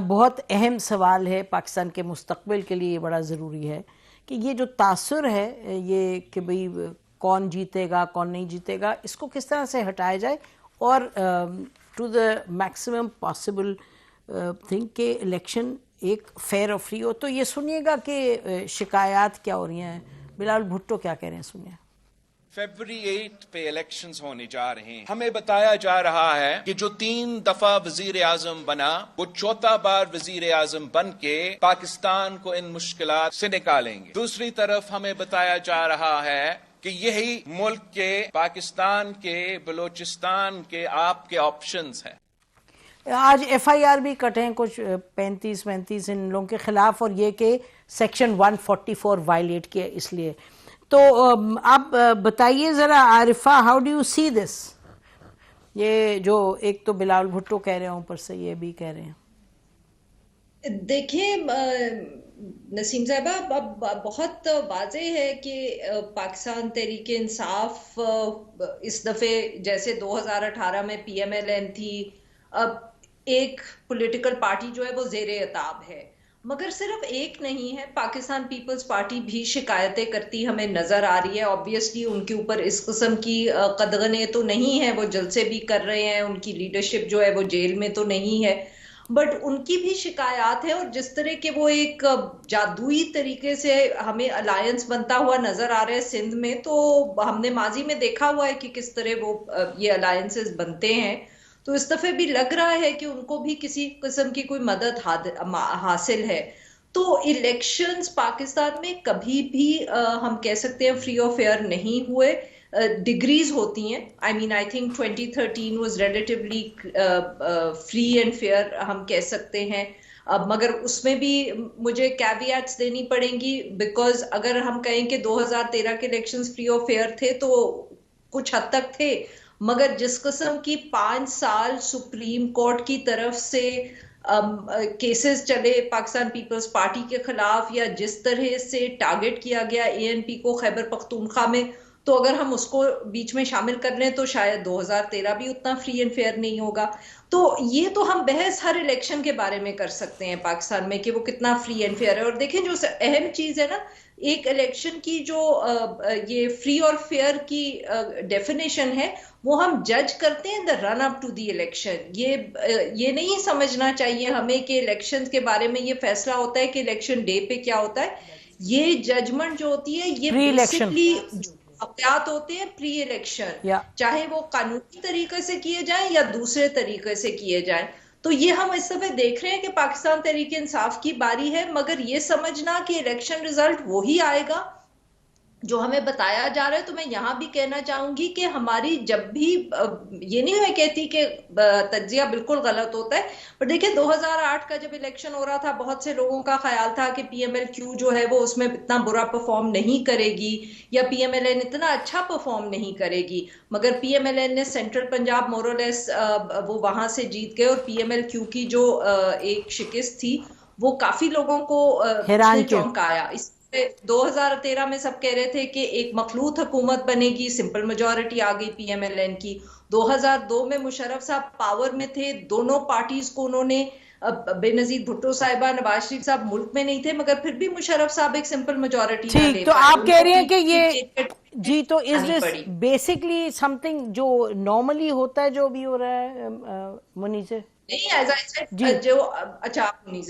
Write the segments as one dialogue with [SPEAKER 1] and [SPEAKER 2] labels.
[SPEAKER 1] بہت اہم سوال ہے پاکستان کے مستقبل کے لیے، یہ بڑا ضروری ہے کہ یہ جو تاثر ہے یہ کہ بھئی کون جیتے گا کون نہیں جیتے گا، اس کو کس طرح سے ہٹایا جائے اور to the maximum possible thing کہ الیکشن ایک فیئر اور فری ہو. تو یہ سنیے گا کہ شکایات کیا ہو رہی ہیں. بلال بھٹو کیا کہہ رہے ہیں، سنیے.
[SPEAKER 2] فیبری 8 پہ الیکشنز ہونے جا رہے ہیں. ہمیں بتایا جا رہا ہے کہ جو 3 دفعہ وزیر اعظم بنا وہ 4تھا بار وزیر اعظم بن کے پاکستان کو ان مشکلات سے نکالیں گے. دوسری طرف ہمیں بتایا جا رہا ہے کہ یہی ملک کے، پاکستان کے، بلوچستان کے آپ کے آپشنز ہیں.
[SPEAKER 1] آج ایف آئی آر بھی کٹے ہیں کچھ 35 ان لوگوں کے خلاف، اور یہ کہ سیکشن 144 وائلیٹ کیا اس لیے. تو آپ بتائیے ذرا عارفہ، ہاؤ ڈو یو سی دس؟ یہ جو ایک تو بلال بھٹو کہہ رہے ہیں، اوپر سے یہ بھی کہہ رہے ہیں.
[SPEAKER 3] دیکھیں نسیم صاحبہ، اب بہت واضح ہے کہ پاکستان تحریک انصاف اس دفعے جیسے 2018 میں پی ایم ایل این تھی، اب ایک پولیٹیکل پارٹی جو ہے وہ زیر عتاب ہے. مگر صرف ایک نہیں ہے، پاکستان پیپلز پارٹی بھی شکایتیں کرتی ہمیں نظر آ رہی ہے. آبویسلی ان کے اوپر اس قسم کی قدغنیں تو نہیں ہیں، وہ جلسے بھی کر رہے ہیں، ان کی لیڈرشپ جو ہے وہ جیل میں تو نہیں ہے، بٹ ان کی بھی شکایات ہے. اور جس طرح کہ وہ ایک جادوئی طریقے سے ہمیں الائنس بنتا ہوا نظر آ رہا ہے سندھ میں، تو ہم نے ماضی میں دیکھا ہوا ہے کہ کس طرح وہ یہ الائنسز بنتے ہیں. تو اس دفعہ بھی لگ رہا ہے کہ ان کو بھی کسی قسم کی کوئی مدد حاصل ہے. تو الیکشنز پاکستان میں کبھی بھی ہم کہہ سکتے ہیں فری اور فیئر نہیں ہوئے. ڈگریز ہوتی ہیں. I think 2013 was relatively free and fair ہم کہہ سکتے ہیں. مگر اس میں بھی مجھے کیویٹس دینی پڑیں گی، بیکاز اگر ہم کہیں کہ 2013 کے الیکشنز فری اور فیئر تھے تو کچھ حد تک تھے، مگر جس قسم کی 5 سال سپریم کورٹ کی طرف سے کیسز چلے پاکستان پیپلز پارٹی کے خلاف، یا جس طرح سے ٹارگٹ کیا گیا اے این پی کو خیبر پختونخوا میں، تو اگر ہم اس کو بیچ میں شامل کر لیں تو شاید 2013 بھی اتنا فری اینڈ فیئر نہیں ہوگا. تو یہ تو ہم بحث ہر الیکشن کے بارے میں کر سکتے ہیں پاکستان میں کہ وہ کتنا فری اینڈ فیئر ہے. اور دیکھیں جو اہم چیز ہے نا، ایک الیکشن کی جو یہ فری اور فیئر کی ڈیفینیشن ہے، وہ ہم جج کرتے ہیں دا رن اپ ٹو دی الیکشن. یہ نہیں سمجھنا چاہیے ہمیں کہ الیکشن کے بارے میں یہ فیصلہ ہوتا ہے کہ الیکشن ڈے پہ کیا ہوتا ہے. یہ ججمنٹ جو ہوتی ہے یہ بیسکلی واقعات ہوتے ہیں پری الیکشن، چاہے وہ قانونی طریقے سے کیے جائیں یا دوسرے طریقے سے کیے جائیں. تو یہ ہم اس دفعہ دیکھ رہے ہیں کہ پاکستان تحریک انصاف کی باری ہے، مگر یہ سمجھنا کہ الیکشن رزلٹ وہی آئے گا جو ہمیں بتایا جا رہا ہے. تو میں یہاں بھی کہنا چاہوں گی کہ ہماری جب بھی یہ نہیں میں کہتی کہ تجزیہ بالکل غلط ہوتا ہے، پر دیکھیں 2008 کا جب الیکشن ہو رہا تھا، بہت سے لوگوں کا خیال تھا کہ پی ایم ایل کیو جو ہے وہ اس میں اتنا برا پرفارم نہیں کرے گی، یا پی ایم ایل این اتنا اچھا پرفارم نہیں کرے گی. مگر پی ایم ایل این نے سینٹرل پنجاب مورلیس وہ وہاں سے جیت گئے، اور پی ایم ایل کیو کی جو ایک شکست تھی وہ کافی لوگوں کو چونکایا. 2013 میں سب کہہ رہے تھے کہ ایک مخلوط حکومت بنے گی، سمپل میجورٹی آ گئی پی ایم ایل این کی. 2002 میں مشرف صاحب پاور میں تھے، دونوں پارٹیز کو انہوں نے، بے نظیر بھٹو صاحبہ، نواز شریف صاحب ملک میں نہیں تھے، مگر پھر بھی مشرف صاحب ایک سمپل میجورٹی نہ لے پائے.
[SPEAKER 1] تو آپ کہہ رہے ہیں کہ یہ جی، تو از دس بیسکلی سم تھنگ جو نارملی ہوتا ہے جو بھی ہو رہا ہے منی سے؟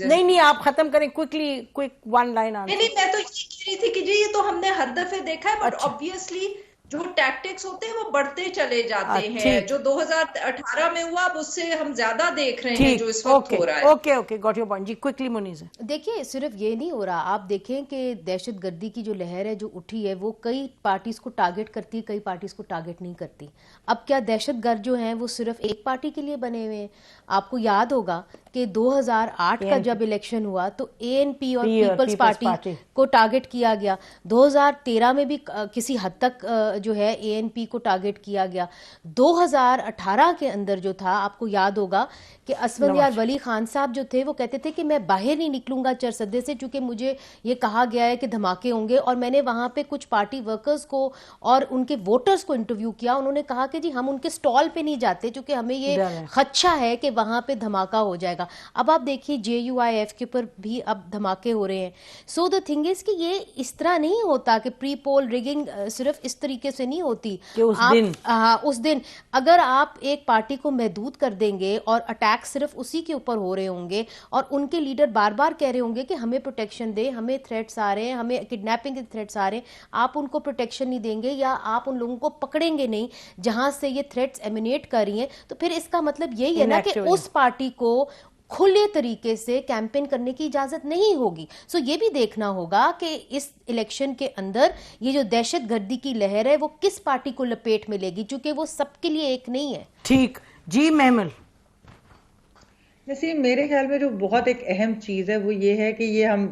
[SPEAKER 1] نہیں آپ ختم کریں quickly, quick one line answer.
[SPEAKER 3] نہیں میں تو یہ کہہ رہی تھی کہ جی یہ تو ہم نے ہر دفعہ دیکھا ہے، بٹ آبویسلی جو ٹیکٹکس ہوتے ہیں وہ بڑھتے چلے جاتے ہیں. جو 2018 میں ہوا اب اس سے ہم زیادہ دیکھ رہے ہیں جو اس وقت ہو رہا ہے.
[SPEAKER 1] Okay got your point. جی کوئکلی منیز.
[SPEAKER 4] دیکھیں صرف یہ نہیں ہو رہا، آپ دیکھیں کہ دہشت گردی کی جو لہر ہے جو اٹھی ہے وہ کئی پارٹیز کو ٹارگٹ کرتی ہے، کئی پارٹیز کو ٹارگٹ نہیں کرتی. اب کیا دہشت گرد جو ہیں وہ صرف ایک پارٹی کے لیے بنے ہوئے ہیں؟ آپ کو یاد ہوگا کہ 2008 کا جب الیکشن ہوا تو اے این پی اور پیپلز پارٹی کو ٹارگٹ کیا گیا. 2013 میں بھی کسی حد تک جو ہے اے این پی کو ٹارگٹ کیا گیا. 2018 کے اندر جو تھا آپ کو یاد ہوگا کہ اسفندیار ولی خان صاحب جو تھے وہ کہتے تھے کہ میں باہر نہیں نکلوں گا چرسدے سے، چونکہ مجھے یہ کہا گیا ہے کہ دھماکے ہوں گے. اور میں نے وہاں پہ کچھ پارٹی ورکرز کو اور ان کے ووٹرز کو انٹرویو کیا، انہوں نے کہا کہ جی ہم ان کے سٹال پہ نہیں جاتے چونکہ ہمیں یہ خدشہ ہے کہ وہاں پہ دھماکہ ہو جائے گا. گا. اب آپ دیکھیے JUIF کے اوپر بھی اب دھماکے ہو رہے ہیں. سو دا تھنگ از کہ یہ اس طرح نہیں ہوتا کہ پری پول ریگنگ صرف اس طریقے سے نہیں ہوتی کہ اس دن اگر آپ ایک پارٹی کو محدود کر دیں گے اور اٹیک صرف اسی کے اوپر ہو رہے ہوں گے اور ان کے لیڈر بار بار کہہ رہے ہوں گے کہ ہمیں پروٹیکشن دے, ہمیں تھریٹس آ رہے ہیں, ہمیں کڈنیپنگ کے تھریٹس آ رہے ہیں, آپ ان کو پروٹیکشن نہیں دیں گے یا آپ ان لوگوں کو پکڑیں گے نہیں جہاں سے یہ تھریٹس ایمینیٹ کر رہی ہیں, تو پھر اس کا مطلب یہی ہے نا کہ اس پارٹی کو کھلے طریقے سے کیمپین کرنے کی اجازت نہیں ہوگی. سو یہ بھی دیکھنا ہوگا کہ اس الیکشن کے اندر یہ جو دہشت گردی کی لہر ہے وہ کس پارٹی کو لپیٹ میں لے گی, چونکہ وہ سب کے لیے ایک نہیں ہے.
[SPEAKER 1] ٹھیک جی محمل.
[SPEAKER 5] نسیم, میرے خیال میں جو بہت ایک اہم چیز ہے وہ یہ ہے کہ یہ ہم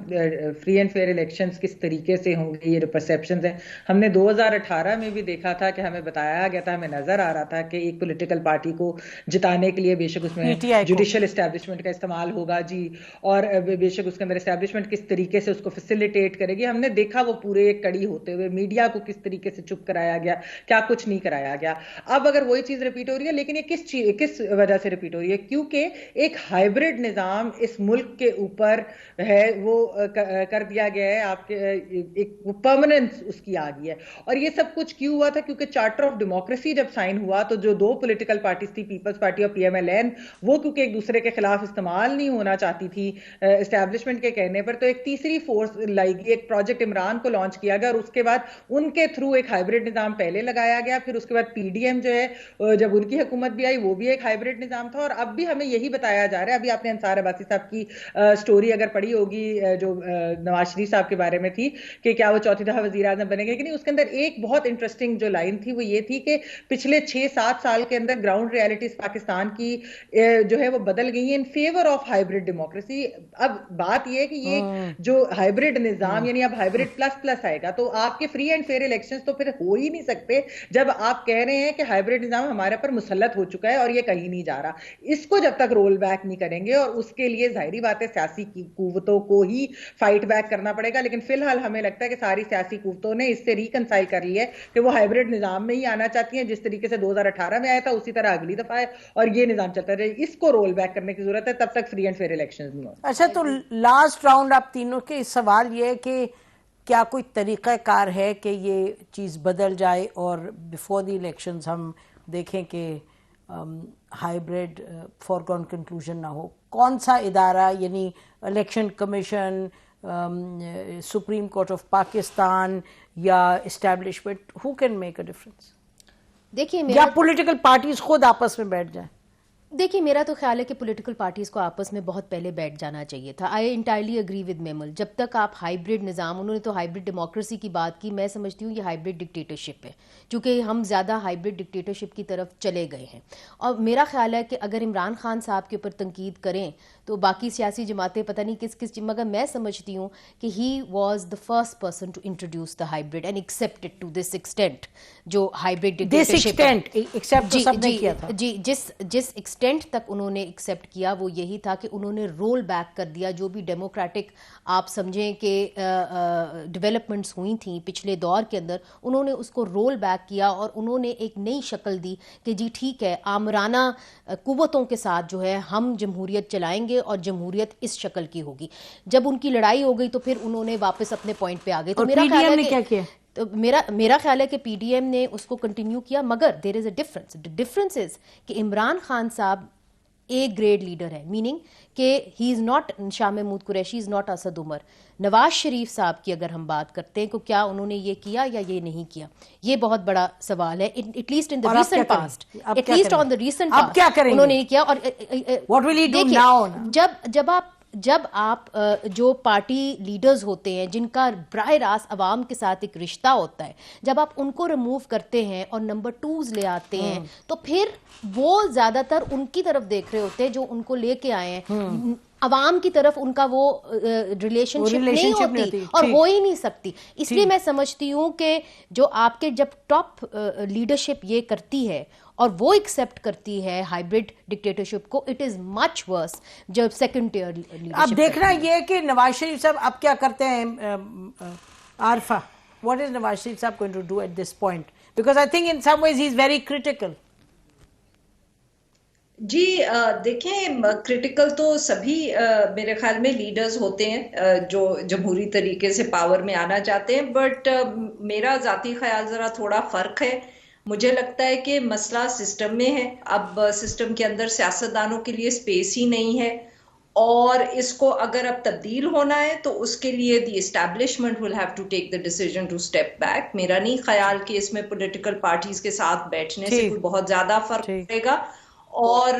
[SPEAKER 5] فری اینڈ فیئر الیکشنز کس طریقے سے ہوں گے, یہ جو پرسیپشنز ہیں ہم نے 2018 میں بھی دیکھا تھا کہ ہمیں بتایا گیا تھا, ہمیں نظر آ رہا تھا کہ ایک پولیٹیکل پارٹی کو جتانے کے لیے بے شک اس میں جوڈیشل اسٹیبلشمنٹ کا استعمال ہوگا جی, اور بے شک اس کے اندر اسٹیبلشمنٹ کس طریقے سے اس کو فیسیلیٹیٹ کرے گی. ہم نے دیکھا وہ پورے ایک کڑی ہوتے ہوئے میڈیا کو کس طریقے سے چپ کرایا گیا, کیا کچھ نہیں کرایا گیا. اب اگر وہی چیز ریپیٹ ہو رہی ہے, لیکن یہ کس وجہ سے ریپیٹ ہو رہی ہے, کیونکہ ایک ہائبرڈ نظام اس ملک کے اوپر ہے وہ کر دیا گیا ہے, آپ کے ایک پرماننس اس کی آ گئی ہے. اور یہ سب کچھ کیوں ہوا تھا, کیونکہ چارٹر آف ڈیموکریسی جب سائن ہوا تو جو دو پولیٹیکل پارٹیز تھی, پیپلز پارٹی اور PMLN, وہ کیونکہ ایک دوسرے کے خلاف استعمال نہیں ہونا چاہتی تھی اسٹیبلشمنٹ کے کہنے پر, تو ایک تیسری فورس لائی گئی, ایک پروجیکٹ عمران کو لانچ کیا گیا, اور اس کے بعد ان کے تھرو ایک ہائبرڈ نظام پہلے لگایا گیا. پھر اس کے بعد PDM جو ہے جب ان کی حکومت بھی آئی وہ بھی ایک ہائبرڈ نظام تھا. اور اب بھی ہمیں یہی بتایا جا رہا ہے, ابھی آپ نے انصار عباسی صاحب کی سٹوری اگر پڑھی ہوگی جو نواز شریف صاحب کے بارے میں تھی کہ کیا وہ چوتھی دفعہ وزیر اعظم بنیں گے کہ نہیں, اس کے اندر ایک بہت انٹرسٹنگ جو لائن تھی وہ یہ تھی کہ پچھلے 6-7 سال کے اندر گراؤنڈ ریالٹیز پاکستان کی جو ہے وہ بدل گئی ہیں in favour of hybrid democracy. اب بات یہ ہے کہ یہ جو ہائبرڈ نظام یعنی اب ہائبرڈ پلس پلس آئے گا, تو آپ کے فری اینڈ فیئر الیکشنز تو پھر ہو ہی نہیں سکتے جب آپ کہہ رہے ہیں کہ ہائبرڈ نظام ہمارے پر مسلط ہو چکا ہے اور یہ کہیں نہیں جا رہا. اس کو جب تک رول بیک نہیں کریں گے, اور اس کے لیے ظاہری بات ہے سیاسی قوتوں کو ہی فائٹ بیک کرنا پڑے گا, لیکن فی الحال ہمیں لگتا ہے کہ ساری سیاسی قوتوں نے اس سے ریکنسائل کر لی ہے کہ وہ ہائبرڈ نظام میں ہی آنا چاہتی ہیں, جس طریقے سے 2018 میں آیا تھا اسی طرح اگلی دفعہ ہے, اور یہ نظام چلتا رہے. اس کو رول بیک کرنے کی ضرورت ہے, تب تک فری اینڈ فیئر الیکشنز نہیں ہوں.
[SPEAKER 1] اچھا, تو لاسٹ راؤنڈ آپ تینوں کے سوال یہ ہے کہ کیا کوئی طریقہ کار ہے کہ یہ چیز بدل جائے اور بیفور دی الیکشنز ہم دیکھیں کہ ہائبرڈ فورگون کنکلوژن نہ ہو؟ کون سا ادارہ, یعنی election commission, supreme court of Pakistan یا establishment, who can make a difference?
[SPEAKER 4] دیکھیے
[SPEAKER 1] یا پولیٹیکل پارٹیز خود آپس میں بیٹھ جائیں؟
[SPEAKER 4] دیکھیے میرا تو خیال ہے کہ پولیٹیکل پارٹیز کو آپس میں بہت پہلے بیٹھ جانا چاہیے تھا. آئی انٹائرلی اگری ود میمل. جب تک آپ ہائبرڈ نظام, انہوں نے تو ہائبرڈ ڈیموکریسی کی بات کی, میں سمجھتی ہوں یہ ہائبرڈ ڈکٹیٹرشپ ہے, چونکہ ہم زیادہ ہائبرڈ ڈکٹیٹرشپ کی طرف چلے گئے ہیں. اور میرا خیال ہے کہ اگر عمران خان صاحب کے اوپر تنقید کریں تو باقی سیاسی جماعتیں پتہ نہیں کس مگر میں سمجھتی ہوں کہ he was the first person to introduce the hybrid and accept it to this extent. جو ہائبرڈ جی جس ایکسٹینٹ تک انہوں نے ایکسیپٹ کیا وہ یہی تھا کہ انہوں نے رول بیک کر دیا جو بھی ڈیموکریٹک آپ سمجھیں کہ ڈیولپمنٹس ہوئی تھیں پچھلے دور کے اندر, انہوں نے اس کو رول بیک کیا اور انہوں نے ایک نئی شکل دی کہ جی ٹھیک ہے, آمرانہ قوتوں کے ساتھ جو ہے ہم جمہوریت چلائیں گے اور جمہوریت اس شکل کی ہوگی. جب ان کی لڑائی ہو گئی تو پھر انہوں نے واپس اپنے پوائنٹ پہ آ گئے. تو میرا خیال ہے کہ میرا خیال ہے کہ PDM نے اس کو کنٹینیو کیا, مگر دیر از اے ڈفرنس. ڈفرنس از کہ Imran Khan sahab A grade leader ہے, میننگ کہ he is not Shah Mahmood Qureshi, is not Asad Umar. Nawaz Sharif sahab کی اگر ہم بات کرتے ہیں کہ کیا انہوں نے یہ کیا یا یہ نہیں کیا, یہ بہت بڑا سوال ہے. At least in the recent past, at least on the recent past انہوں نے نہیں کیا. اور جب آپ جو پارٹی لیڈرز ہوتے ہیں جن کا براہ راست عوام کے ساتھ ایک رشتہ ہوتا ہے, جب آپ ان کو ریموو کرتے ہیں اور نمبر 2s لے آتے ہیں تو پھر وہ زیادہ تر ان کی طرف دیکھ رہے ہوتے ہیں جو ان کو لے کے آئے ہیں. عوام کی طرف ان کا وہ ریلیشن شپ نہیں ہوتی اور ہو ہی نہیں سکتی. اس لیے میں سمجھتی ہوں کہ جو آپ کے جب ٹاپ لیڈرشپ یہ کرتی ہے اور وہ ایکسیپٹ کرتی ہے ہائبرڈ ڈکٹیٹرشپ کو, اٹ از مچ ورس جب سیکنڈ ٹیئر لیڈرشپ.
[SPEAKER 1] اب دیکھنا یہ ہے کہ نواز شریف صاحب اب کیا کرتے ہیں. Arifa, what is Nawaz Sharif صاحب going to do at this point? Because I think in some ways he is very critical.
[SPEAKER 3] جی دیکھیں کرٹیکل تو سبھی میرے خیال میں لیڈرز ہوتے ہیں جو جمہوری طریقے سے پاور میں آنا چاہتے ہیں، بٹ میرا ذاتی خیال ذرا تھوڑا فرق ہے. مجھے لگتا ہے کہ مسئلہ سسٹم میں ہے. اب سسٹم کے اندر سیاستدانوں کے لیے سپیس ہی نہیں ہے، اور اس کو اگر اب تبدیل ہونا ہے تو اس کے لیے the establishment will have to take the decision to step back. میرا نہیں خیال کہ اس میں پولیٹیکل پارٹیز کے ساتھ بیٹھنے سے
[SPEAKER 1] ٹھیک
[SPEAKER 3] کوئی بہت زیادہ فرق
[SPEAKER 1] ٹھیک
[SPEAKER 3] پڑے گا. اور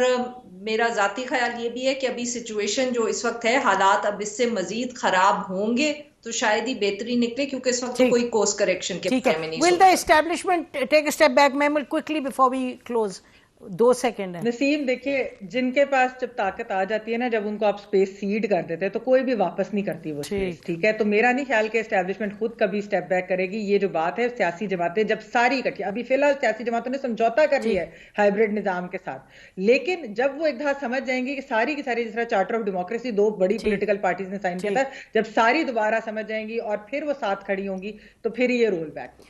[SPEAKER 3] میرا ذاتی خیال یہ بھی ہے کہ ابھی سچویشن جو اس وقت ہے، حالات اب اس سے مزید خراب ہوں گے تو شاید ہی بہتری نکلے، کیونکہ اس وقت تو
[SPEAKER 1] ٹھیک
[SPEAKER 3] کوئی کورس کریکشن کے
[SPEAKER 1] ٹھیک ہے.
[SPEAKER 3] بارے میں نہیں
[SPEAKER 1] ول
[SPEAKER 3] سوچ
[SPEAKER 1] دا
[SPEAKER 3] رہا.
[SPEAKER 1] Establishment take a step back? Ma'am quickly before we close, 2 second ہے.
[SPEAKER 5] نسیم دیکھیے، جن کے پاس جب طاقت آ جاتی ہے نا، جب ان کو آپ سپیس سیڈ کر دیتے ہیں تو کوئی بھی واپس نہیں کرتی وہ سپیس. ٹھیک ہے، تو میرا نہیں خیال کہ اسٹیبلشمنٹ خود کبھی سٹیپ بیک کرے گی. یہ جو بات ہے سیاسی جماعتیں جب ساری اکٹھی، ابھی فی الحال سیاسی جماعتوں نے سمجھوتا کر لیا ہے ہائبرڈ نظام کے ساتھ، لیکن جب وہ ایک دفعہ سمجھ جائیں گی کہ ساری کی ساری، جس طرح چارٹر آف ڈیموکریسی 2 بڑی پولیٹیکل پارٹیز نے سائن کیا تھا، جب ساری دوبارہ سمجھ جائیں گی اور پھر وہ ساتھ کھڑی ہوں گی تو پھر یہ رول بیک ہوگا.